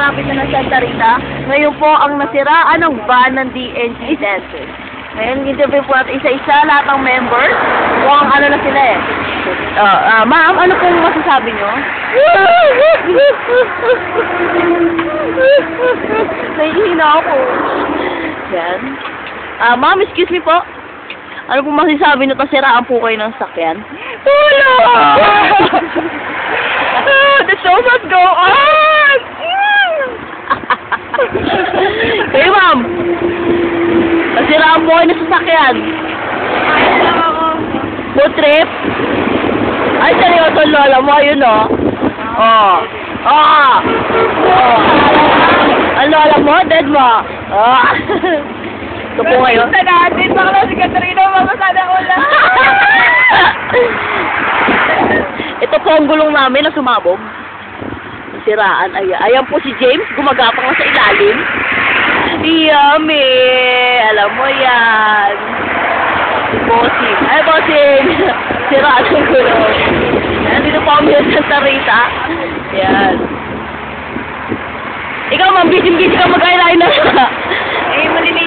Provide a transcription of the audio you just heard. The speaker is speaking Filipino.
malapit na ng Santa Rita. Ngayon po ang nasiraan ng van ng DNG Dentist. Ngayon, interview po natin isa-isa lahat ng members. Mukhang ano na sila eh. Ma'am, ano pong masasabi nyo? Nahihina ako. Yan. Ma'am, excuse me po. Ano pong masasabi nyo? Siraan po kayo ng sakyan? Wala! The show must go on! Kayo, ma'am. Nasiraan po kayo ng sasakyan. Ayos lang ako. Food trip? Ay, seryoso, lola mo. Ayun, oh. Oh. Oh. Oh. Ang lola mo, dead mo. Oh. Ito po ngayon. Sa natin, baka na si Katrina, mamasada ko lang. Ito po ang gulong namin na sumabog. Siraan. Ayan po si James, gumagapang na sa ilalim. Yummy! Alam mo yan. Bossing. Ay, bossing! Siraan ang gulong. Ayan, dito po kami sa Santa Rita. Yan. Ikaw, ma'am, busy-busy ka mag-eyeliner. Eh, maliliit